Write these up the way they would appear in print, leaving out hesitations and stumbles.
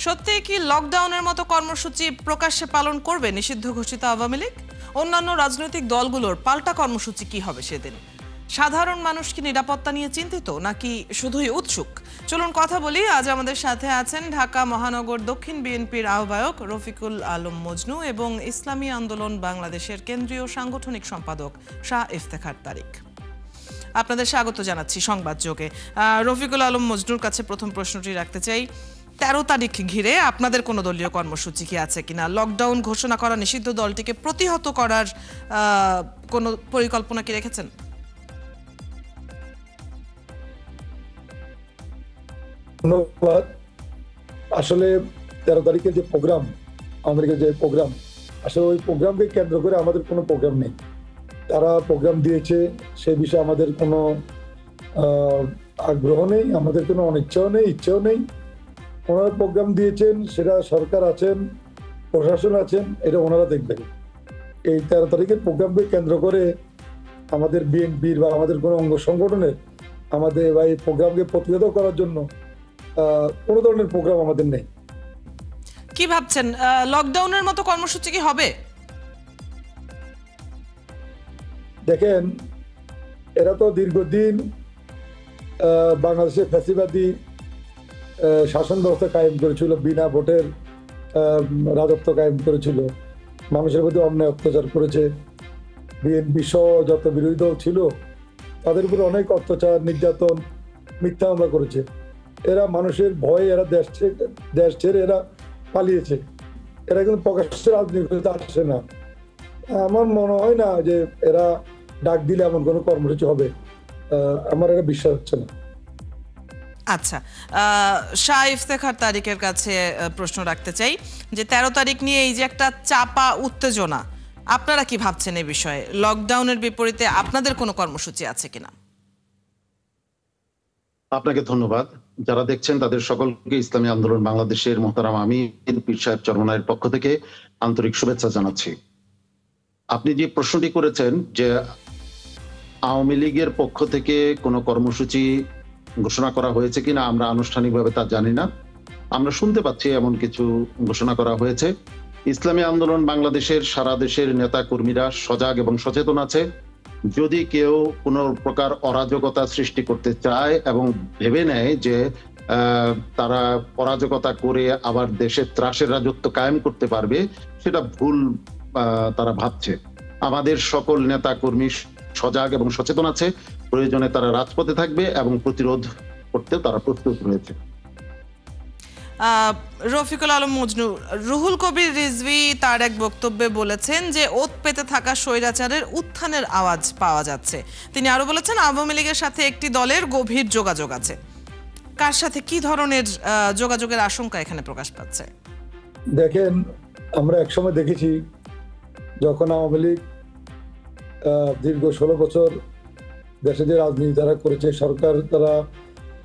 সত্যিই কি লকডাউনের মতো কর্মসূচি প্রকাশ্যে পালন করবে নিষিদ্ধ ঘোষিত আওয়ামী লীগ? অন্যান্য রাজনৈতিক দলগুলোর পাল্টা কর্মসূচি কি হবে সেদিন? সাধারণ মানুষ কি নিরাপত্তা নিয়ে চিন্তিত নাকি শুধুই উৎসুক? চলুন কথা বলি। আজ আমাদের সাথে আছেন ঢাকা মহানগর দক্ষিণ বিএনপির আহ্বায়ক রফিকুল আলম মজনু এবং ইসলামী আন্দোলন বাংলাদেশের কেন্দ্রীয় সাংগঠনিক সম্পাদক শাহ ইফতেখার তারিক। আপনাদের স্বাগত জানাচ্ছি সংবাদ যোগে। রফিকুল আলম মজনুর কাছে প্রথম প্রশ্নটি রাখতে চাই, 13 তারিখ ঘিরে আপনাদের কোনো দলীয় কর্মসূচি কি আছে কিনা? লকডাউন ঘোষণা করা নিষিদ্ধ দলটিকে প্রতিহত করার কোনো পরিকল্পনা কি রেখেছেন? ধন্যবাদ। আসলে 13 তারিখের যে প্রোগ্রাম, আওয়ামী লীগের যে প্রোগ্রাম, আসলে ওই প্রোগ্রামকে কেন্দ্র করে আমাদের কোনো প্রোগ্রাম নেই। তারা প্রোগ্রাম দিয়েছে, সে বিষয়ে আমাদের কোনো আগ্রহ নেই, আমাদের কোনো অনিচ্ছাও নেই, ইচ্ছেও নেই। ওনারা প্রোগ্রাম দিয়েছেন, সেটা সরকার আছেন, প্রশাসন আছেন, এটা ওনারা দেখবেন। এই 13 তারিখের প্রোগ্রামকে কেন্দ্র করে আমাদের বিএনপির বা আমাদের কোনো অঙ্গ সংগঠনের আমাদের এই প্রোগ্রামকে প্রতিহত করার জন্য কোনো ধরনের প্রোগ্রাম আমাদের নেই। কি ভাবছেন, লকডাউনের মতো কর্মসূচি কি হবে? দেখেন, এরা তো দীর্ঘদিন বাংলাদেশের ফ্যাসিবাদী শাসন ব্যবস্থা কায়েম করেছিল, বিনা ভোটের রাজত্ব কায়েম করেছিল, মানুষের প্রতি অন্যায় অত্যাচার করেছে। বিএনপি সহ যত বিরোধী দল ছিল তাদের উপরে অনেক অত্যাচার, নির্যাতন, মিথ্যা মামলা করেছে। এরা মানুষের ভয়ে এরা দেশ ছেড়ে এরা পালিয়েছে। এরা কিন্তু প্রকাশ্যে রাজনীতিতে আসে না। আমার মনে হয় না যে এরা ডাক দিলে এমন কোনো কর্মসূচি হবে, আমার এটা বিশ্বাস হচ্ছে না। আচ্ছা, শাহ ইফতেখার তারিকের কাছে প্রশ্ন রাখতে চাই যে 13 তারিখ নিয়ে এই যে একটা চাপা উত্তেজনা, আপনারা কি ভাবছেন এই বিষয়ে? লকডাউনের বিপরীতে আপনাদের কোনো কর্মসূচি আছে কিনা? আপনাকে ধন্যবাদ। যারা দেখছেন তাদের সকলকে ইসলামী আন্দোলন বাংলাদেশের মোহতারাম আমির পীর সাহেব চরমনায়ের পক্ষ থেকে আন্তরিক শুভেচ্ছা জানাচ্ছি। আপনি যে প্রশ্নটি করেছেন যে আওয়ামী লীগের পক্ষ থেকে কোনো কর্মসূচি ঘোষণা করা হয়েছে কিনা, আমরা আনুষ্ঠানিকভাবে তা জানি না। আমরা শুনতে পাচ্ছি এমন কিছু ঘোষণা করা হয়েছে। ইসলামী আন্দোলন বাংলাদেশের সারা দেশের নেতা কর্মীরা সজাগ এবং সচেতন আছে। যদি কেউ কোনো প্রকার অরাজকতা সৃষ্টি করতে চায় এবং ভেবে নেয় যে তারা অরাজকতা করে আবার দেশের ত্রাসের রাজত্ব কায়েম করতে পারবে, সেটা ভুল তারা ভাবছে। আমাদের সকল নেতা কর্মী সজাগ এবং সচেতন আছে, প্রয়োজনে তারা রাজপথে থাকবে এবং প্রতিরোধ করতে তারা প্রস্তুত রয়েছে। রফিকুল আলম মজনু, রুহুল কবির রিজভী তার এক বক্তব্যে বলেছেন যে ওত পেতে থাকা স্বৈরাচারের উত্থানের আওয়াজ পাওয়া যাচ্ছে। তিনি আরো বলেছেন আওয়ামী লীগের সাথে একটি দলের গভীর যোগাযোগ আছে। কার সাথে কি ধরনের যোগাযোগের আশঙ্কা এখানে প্রকাশ পাচ্ছে? দেখেন, আমরা একসময় দেখেছি যখন আওয়ামী লীগ দীর্ঘ 16 বছর দেশে যে রাজনীতি তারা করেছে, সরকার তারা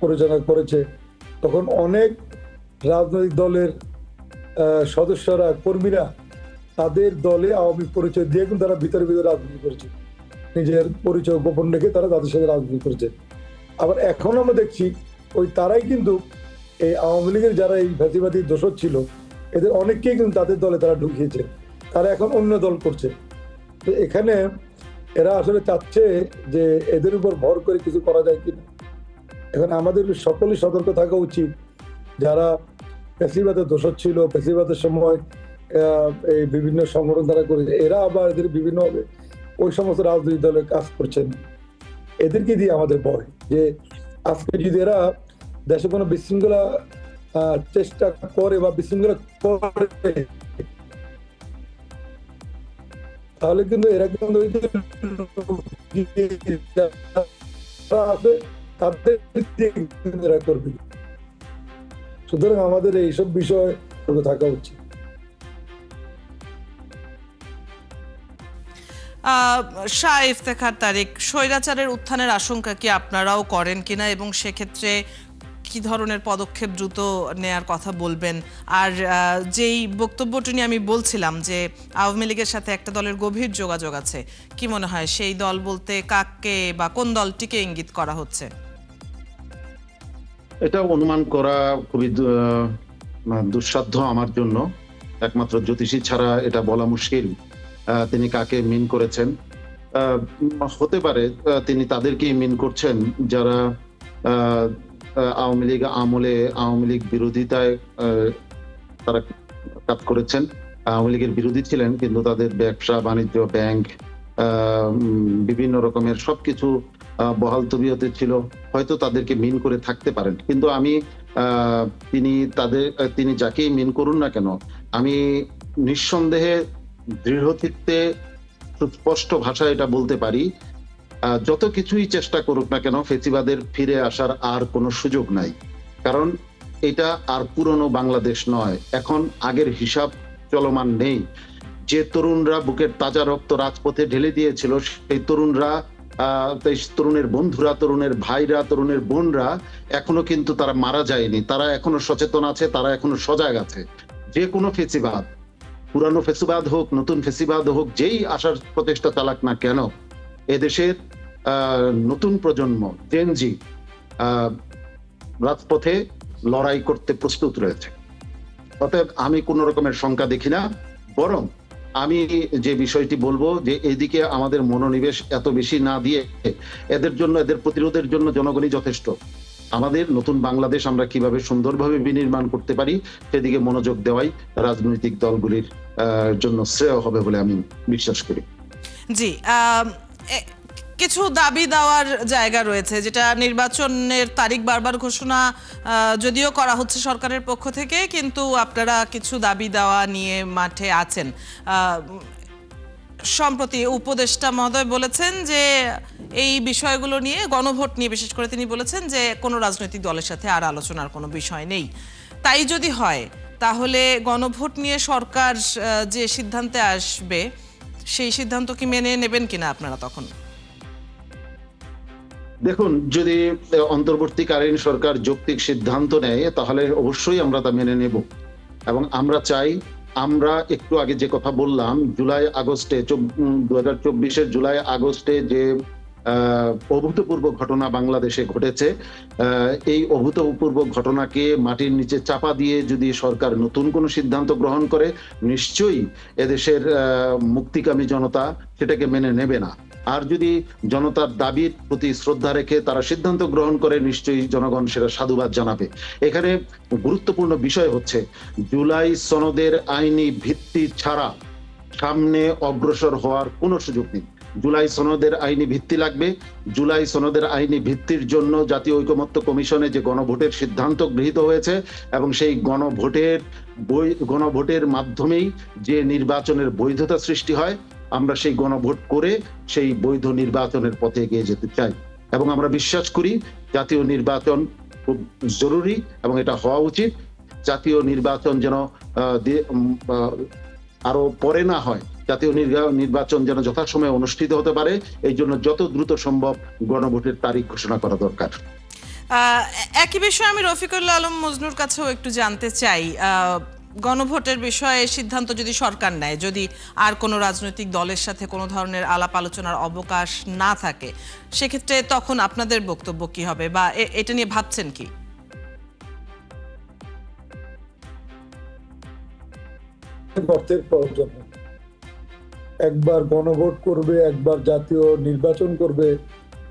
পরিচালনা করেছে, তখন অনেক রাজনৈতিক দলের সদস্যরা, কর্মীরা তাদের দলে আওয়ামী পরিচয় দিয়ে কিন্তু তারা ভিতরে ভিতরে রাজনীতি করেছে, নিজের পরিচয় গোপন রেখে তারা তাদের সাথে রাজনীতি করেছে। আবার এখন আমরা দেখছি ওই তারাই কিন্তু এই আওয়ামী লীগের যারা এই ফ্যাসিবাদী দোষর ছিল, এদের অনেককেই কিন্তু তাদের দলে তারা ঢুকিয়েছে, তারা এখন অন্য দল করছে। তো এখানে এরা আসলে চাচ্ছে যে এদের উপর ভর করে কিছু করা যায় কিনা। এখন আমাদের সকলেই সতর্ক থাকা উচিত, যারা ফ্যাসিবাদের দোষর ছিল, ফ্যাসিবাদের সময় এই বিভিন্ন সংগঠন তারা করেছে, এরা আবার এদের বিভিন্নভাবে ওই সমস্ত রাজনৈতিক দলে কাজ করছেন। এদেরকে দিয়ে আমাদের ভয় যে আজকে যদি এরা দেশে কোনো বিশৃঙ্খলা চেষ্টা করে বা বিশৃঙ্খলা করে, তাহলে কিন্তু এরা কিন্তু এরা করবে। সুতরাং আমাদের এইসব বিষয়ে থাকা উচিত। শাহ ইফতেখার তারিক, স্বৈরাচারের উত্থানের আশঙ্কা কি আপনারাও করেন কিনা এবং সেক্ষেত্রে কি ধরনের পদক্ষেপ দ্রুত নেয়ার কথা বলবেন? আর যেই বক্তব্যটি নিয়ে আমি বলছিলাম যে আওয়ামী লীগের সাথে একটা দলের গভীর যোগাযোগ আছে, কি মনে হয় সেই দল বলতে কাকে বা কোন দলটিকে ইঙ্গিত করা হচ্ছে? এটা অনুমান করা খুবই দুঃসাধ্য আমার জন্য। একমাত্র জ্যোতিষী ছাড়া এটা বলা মুশকিল তিনি কাকে মিন করেছেন। হতে পারে তিনি তাদেরকেই মিন করছেন যারা আহ, আওয়ামী লীগ আমলে আওয়ামী লীগ বিরোধিতায় তারা কাজ করেছেন, আওয়ামী লীগের বিরোধী ছিলেন, কিন্তু তাদের ব্যবসা বাণিজ্য, ব্যাংক, বিভিন্ন রকমের সবকিছু বহাল তবিয়তে ছিল, হয়তো তাদেরকে মিন করে থাকতে পারেন। কিন্তু আমি তিনি যাকেই মিন করুন না কেন, আমি নিঃসন্দেহে দৃঢ়চিত্তে সুস্পষ্ট ভাষায় এটা বলতে পারি, যত কিছুই চেষ্টা করুক না কেন ফেসিবাদের ফিরে আসার আর কোনো সুযোগ নাই। কারণ এটা আর পুরনো বাংলাদেশ নয়, এখন আগের হিসাব চলমান নেই। যে তরুণরা বুকের তাজা রক্ত রাজপথে ঢেলে দিয়েছিল, সেই তরুণরা, তরুণের বন্ধুরা, তরুণের ভাইরা, তরুণের বোনরা এখনো কিন্তু তারা মারা যায়নি, তারা এখনো সচেতন আছে, তারা এখনো সজাগ আছে। যে কোনো ফেসিবাদ, পুরানো ফেসিবাদ হোক, নতুন ফেসিবাদ হোক, যেই আসার প্রচেষ্টা চালাক না কেন, এদেশের নতুন প্রজন্ম জেনজি রাজপথে লড়াই করতে প্রস্তুত রয়েছে। অতএব আমি কোন রকমের শঙ্কা দেখি না, বরং আমি যে বিষয়টি বলবো যে এদিকে আমাদের মনোনিবেশ এত বেশি না দিয়ে এদের জন্য, এদের প্রতিরোধের জন্য জনগণই যথেষ্ট। আমাদের নতুন বাংলাদেশ আমরা কিভাবে সুন্দরভাবে বিনির্মাণ করতে পারি সেদিকে মনোযোগ দেওয়াই রাজনৈতিক দলগুলির জন্য শ্রেয় হবে বলে আমি বিশ্বাস করি। জি, কিছু দাবি দেওয়ার জায়গা রয়েছে, যেটা নির্বাচনের তারিখ বারবার ঘোষণা যদিও করা হচ্ছে সরকারের পক্ষ থেকে, কিন্তু আপনারা কিছু দাবি দেওয়া নিয়ে মাঠে আছেন। সম্প্রতি উপদেষ্টা মহোদয় বলেছেন যে এই বিষয়গুলো নিয়ে, গণভোট নিয়ে বিশেষ করে তিনি বলেছেন যে কোনো রাজনৈতিক দলের সাথে আর আলোচনার কোনো বিষয় নেই। তাই যদি হয় তাহলে গণভোট নিয়ে সরকার যে সিদ্ধান্তে আসবে সেই সিদ্ধান্ত কি মেনে নেবেন কিনা আপনারা তখন? দেখুন, যদি অন্তর্বর্তীকালীন সরকার যৌক্তিক সিদ্ধান্ত নেয় তাহলে অবশ্যই আমরা তা মেনে নেব। এবং আমরা চাই, আমরা একটু আগে যে কথা বললাম, জুলাই আগস্টে 2024-এর জুলাই আগস্টে যে অভূতপূর্ব ঘটনা বাংলাদেশে ঘটেছে, এই অভূতপূর্ব ঘটনাকে মাটির নিচে চাপা দিয়ে যদি সরকার নতুন কোনো সিদ্ধান্ত গ্রহণ করে, নিশ্চয়ই এদেশের মুক্তিকামী জনতা সেটাকে মেনে নেবে না। আর যদি জনতার দাবির প্রতি শ্রদ্ধা রেখে তারা সিদ্ধান্ত গ্রহণ করে, নিশ্চয়ই জনগণ সেটা সাধুবাদ জানাবে। এখানে গুরুত্বপূর্ণ বিষয় হচ্ছে, জুলাই সনদের আইনি ভিত্তি ছাড়া সামনে অগ্রসর হওয়ার কোনো সুযোগ নেই। জুলাই সনদের আইনি ভিত্তি লাগবে। জুলাই সনদের আইনি ভিত্তির জন্য জাতীয় ঐকমত্য কমিশনে যে গণভোটের সিদ্ধান্ত গৃহীত হয়েছে, এবং সেই গণভোটের মাধ্যমেই যে নির্বাচনের বৈধতা সৃষ্টি হয়, আমরা সেই গণভোট করে সেই বৈধ নির্বাচনের পথে এগিয়ে যেতে চাই। এবং আমরা বিশ্বাস করি জাতীয় নির্বাচন খুব জরুরি এবং এটা হওয়া উচিত। জাতীয় নির্বাচন যেন আরো পরে না হয়, জাতীয় নির্বাচন যেন যথাসময়ে অনুষ্ঠিত হতে পারে, এই জন্য যত দ্রুত সম্ভব গণভোটের তারিখ ঘোষণা করা দরকার। একই বিষয়ে আমি রফিকুল আলম মজনুর কাছেও একটু জানতে চাই, গণভোটের বিষয়ে সিদ্ধান্ত যদি সরকার নেয়, যদি আর কোনো রাজনৈতিক দলের সাথে কোনো ধরনের আলাপ আলোচনার অবকাশ না থাকে, সেক্ষেত্রে তখন আপনাদের বক্তব্য কি হবে বা এটা নিয়ে ভাবছেন কি? অর্থের প্রয়োজন, একবার গণভোট করবে, একবার জাতীয় নির্বাচন করবে,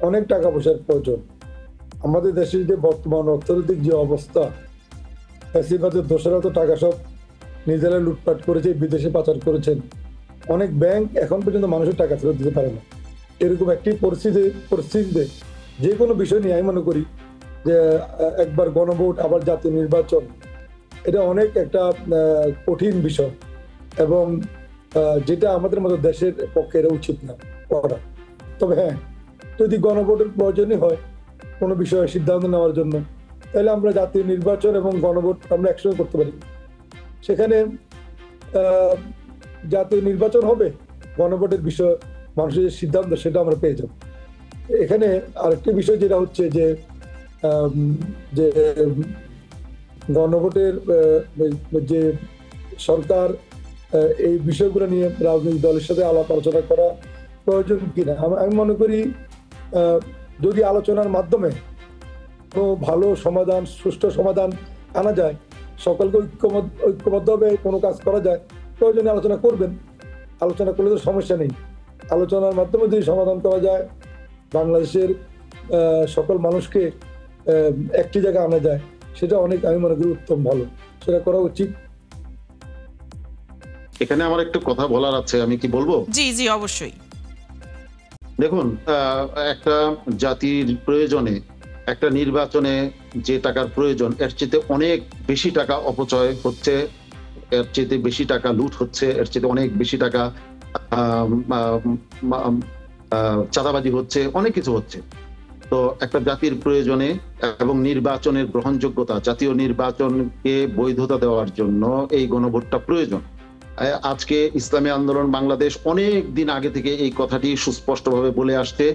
অনেক টাকা পয়সার প্রয়োজন। আমাদের দেশের যে বর্তমান অর্থনৈতিক যে অবস্থা, ফ্যাসিবাদের দোষরা তো টাকা সব নিজেরা লুটপাট করেছে, বিদেশে পাচার করেছেন। অনেক ব্যাংক এখন পর্যন্ত মানুষের টাকা ফেরত দিতে পারে না। এরকম একটি পরিস্থিতিতে যে কোনো বিষয় নিয়ে আমি মনে করি যে একবার গণভোট আবার জাতীয় নির্বাচন, এটা অনেক একটা কঠিন বিষয়, এবং যেটা আমাদের মতো দেশের পক্ষে এটা উচিত না করা। তবে হ্যাঁ, যদি গণভোটের প্রয়োজনই হয় কোনো বিষয়ে সিদ্ধান্ত নেওয়ার জন্য, তাহলে আমরা জাতীয় নির্বাচন এবং গণভোট আমরা একসঙ্গে করতে পারি। সেখানে জাতীয় নির্বাচন হবে, গণভোটের বিষয় মানুষের যে সিদ্ধান্ত সেটা আমরা পেয়ে যাব। এখানে আরেকটি বিষয় যেটা হচ্ছে যে গণভোটের যে সরকার এই বিষয়গুলো নিয়ে রাজনৈতিক দলের সাথে আলাপ আলোচনা করা প্রয়োজন কিনা, আমি মনে করি যদি আলোচনার মাধ্যমে কোনো ভালো সমাধান, সুষ্ঠু সমাধান আনা যায়, সকলকে ঐক্যবদ্ধভাবে কোনো কাজ করা যায়, প্রয়োজনে আলোচনা করবেন। আলোচনা করলে তো সমস্যা নেই। আলোচনার মাধ্যমে যদি সমাধান করা যায়, বাংলাদেশের সকল মানুষকে একটি জায়গায় আনা যায়, সেটা অনেক, আমি মনে করি, উত্তম, ভালো, সেটা করা উচিত। এখানে আমার একটু কথা বলার আছে, আমি কি বলবো? জি জি, অবশ্যই। দেখুন, একটা জাতির প্রয়োজনে, একটা নির্বাচনে যে টাকার প্রয়োজন, এর চেয়ে অনেক বেশি টাকা অপচয় হচ্ছে, এর চেয়ে বেশি টাকা লুট হচ্ছে, এর চেয়ে অনেক বেশি টাকা চাঁদাবাজি হচ্ছে, অনেক কিছু হচ্ছে। তো একটা জাতির প্রয়োজনে এবং নির্বাচনের গ্রহণযোগ্যতা, জাতীয় নির্বাচনকে বৈধতা দেওয়ার জন্য এই গণভোটটা প্রয়োজন। আজকে ইসলামী আন্দোলন বাংলাদেশ অনেক দিন আগে থেকে এই কথাটি সুস্পষ্টভাবে বলে আসছে।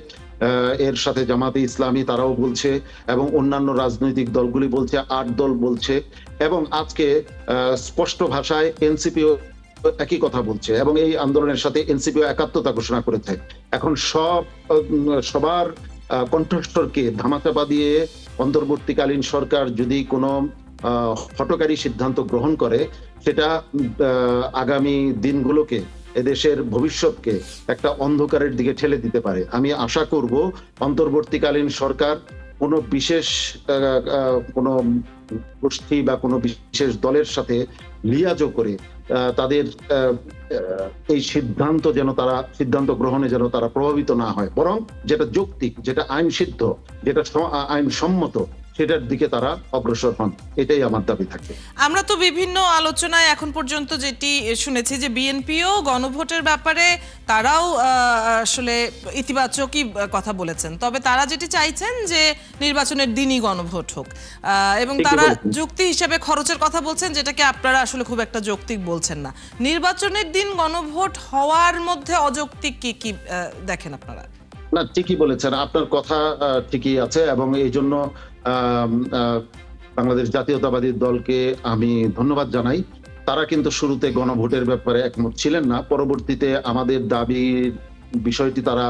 এর সাথে জামাতে ইসলামী তারাও বলছে এবং অন্যান্য রাজনৈতিক দলগুলি বলছে, 8 দল বলছে, এবং আজকে স্পষ্ট ভাষায় এনসিপিও একই কথা বলছে এবং এই আন্দোলনের সাথে এনসিপিও একাত্মতা ঘোষণা করেছে। এখন সবার কণ্ঠস্বরকে ধামাচাপা দিয়ে অন্তর্বর্তীকালীন সরকার যদি কোনো হঠকারী সিদ্ধান্ত গ্রহণ করে, সেটা আগামী দিনগুলোকে, এদেশের ভবিষ্যৎকে একটা অন্ধকারের দিকে ঠেলে দিতে পারে। আমি আশা করব অন্তর্বর্তীকালীন সরকার কোনো বিশেষ কোনো গোষ্ঠী বা কোনো বিশেষ দলের সাথে লিয়াজো করে তাদের এই সিদ্ধান্ত গ্রহণে যেন তারা প্রভাবিত না হয়, বরং যেটা যৌক্তিক, যেটা আইন সিদ্ধ, যেটা আইন সম্মত, সেটার দিকে তারা অগ্রসর হন। এটাই আমার দাবি থাকবে। আমরা তো বিভিন্ন আলোচনায় এখন পর্যন্ত যেটি শুনেছি যে বিএনপিও গণভোটের ব্যাপারে তারাও আসলে ইতিবাচকই কথা বলেছেন, তবে তারা যেটি চাইছেন যে নির্বাচনের দিনই গণভোট হোক, এবং তারা যুক্তি হিসেবে খরচের কথা বলছেন, যেটাকে আপনারা আসলে খুব একটা যৌক্তিক বলছেন না। নির্বাচনের দিন গণভোট হওয়ার মধ্যে অযৌক্তিক কি কি দেখেন আপনারা? না, ঠিকই বলেছেন, আপনার কথা ঠিকই আছে, এবং এই জন্য বাংলাদেশ জাতীয়তাবাদী দলকে আমি ধন্যবাদ জানাই। তারা কিন্তু শুরুতে গণভোটের ব্যাপারে একমত ছিলেন না, পরবর্তীতে আমাদের দাবির বিষয়টি তারা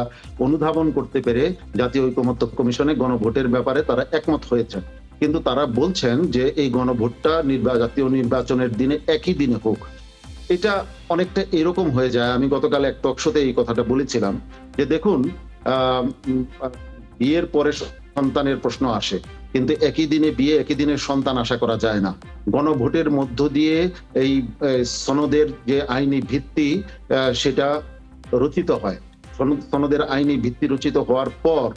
অনুধাবন করতে পেরে জাতীয় ঐকমত্য কমিশনে গণভোটের ব্যাপারে তারা একমত হয়েছেন। কিন্তু তারা বলছেন যে এই গণভোটটা জাতীয় নির্বাচনের দিনে একই দিনে হোক। এটা অনেকটা এরকম হয়ে যায়, আমি গতকাল এক টকশোতে এই কথাটা বলেছিলাম যে দেখুন, বিয়ের পরে সন্তানের প্রশ্ন আসে, কিন্তু একই দিনে বিয়ে, একই দিনে সন্তান আশা করা যায় না। গণভোটের মধ্য দিয়ে এই সনদের যে আইনি ভিত্তি, সেটা রচিত হয়। সনদের আইনি ভিত্তি রচিত হওয়ার পর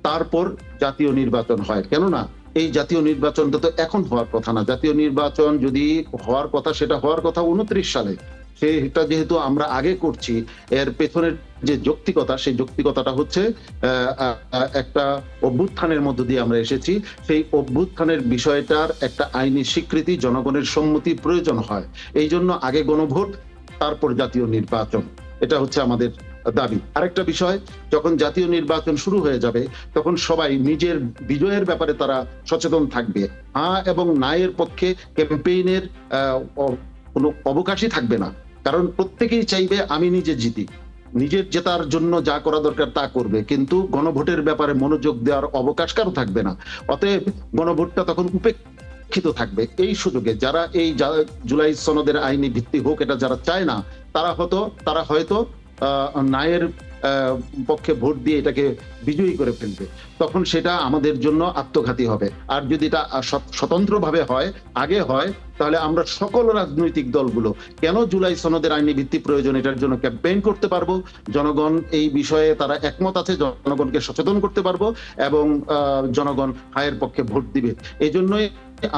তারপর জাতীয় নির্বাচন হয়। কেননা এই জাতীয় নির্বাচনটা তো এখন হওয়ার কথা না। জাতীয় নির্বাচন যদি হওয়ার কথা, সেটা হওয়ার কথা 29 সালে। সেটা যেহেতু আমরা আগে করছি, এর পেছনের যে যৌক্তিকতা, সেই যৌক্তিকতাটা হচ্ছে একটা অভ্যুত্থানের মধ্য দিয়ে আমরা এসেছি। সেই অভ্যুত্থানের বিষয়টার একটা আইনি স্বীকৃতি, জনগণের সম্মতি প্রয়োজন হয়। এই জন্য আগে গণভোট, তারপর জাতীয় নির্বাচন। এটা হচ্ছে আমাদের দাবি। আরেকটা বিষয়, যখন জাতীয় নির্বাচন শুরু হয়ে যাবে, তখন সবাই নিজের বিজয়ের ব্যাপারে তারা সচেতন থাকবে। হ্যাঁ এবং না এর পক্ষে ক্যাম্পেইনের কোনো অবকাশই থাকবে না, কারণ প্রত্যেকেই চাইবে আমি নিজে জিতি, নিজের জেতার জন্য যা করা দরকার তা করবে, কিন্তু গণভোটের ব্যাপারে মনোযোগ দেওয়ার অবকাশ কারো থাকবে না। অতএব গণভোটটা তখন উপেক্ষিত থাকবে। এই সুযোগে যারা এই জুলাই সনদের আইনি ভিত্তি হোক এটা যারা চায় না, তারা হয়তো নায়ের পক্ষে ভোট দিয়ে এটাকে বিজয়ী করে ফেলবে। তখন সেটা আমাদের জন্য আত্মঘাতী হবে। আর যদি এটা স্বতন্ত্রভাবে হয়, আগে হয়, তাহলে আমরা সকল রাজনৈতিক দলগুলো কেন জুলাই সনদের আইনি ভিত্তি প্রয়োজন এটার জন্য ক্যাম্পেইন করতে পারবো। জনগণ এই বিষয়ে তারা একমত আছে, জনগণকে সচেতন করতে পারবো এবং জনগণ হায়ের পক্ষে ভোট দিবে। এই জন্যই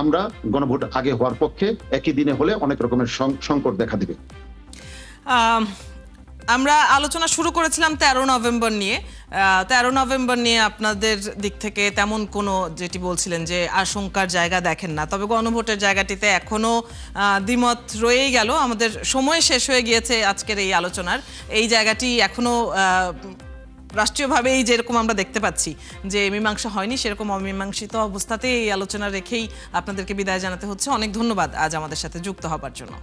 আমরা গণভোট আগে হওয়ার পক্ষে। একই দিনে হলে অনেক রকমের সংকট দেখা দিবে। আমরা আলোচনা শুরু করেছিলাম 13 নভেম্বর নিয়ে। 13 নভেম্বর নিয়ে আপনাদের দিক থেকে তেমন কোনো, যেটি বলছিলেন যে আশঙ্কার জায়গা দেখেন না, তবে গণভোটের জায়গাটিতে এখনো দ্বিমত রয়েই গেল। আমাদের সময় শেষ হয়ে গিয়েছে আজকের এই আলোচনার। এই জায়গাটি এখনো রাষ্ট্রীয়ভাবেই যেরকম আমরা দেখতে পাচ্ছি যে মীমাংসা হয়নি, সেরকম অমীমাংসিত অবস্থাতেই এই আলোচনা রেখেই আপনাদেরকে বিদায় জানাতে হচ্ছে। অনেক ধন্যবাদ আজ আমাদের সাথে যুক্ত হবার জন্য।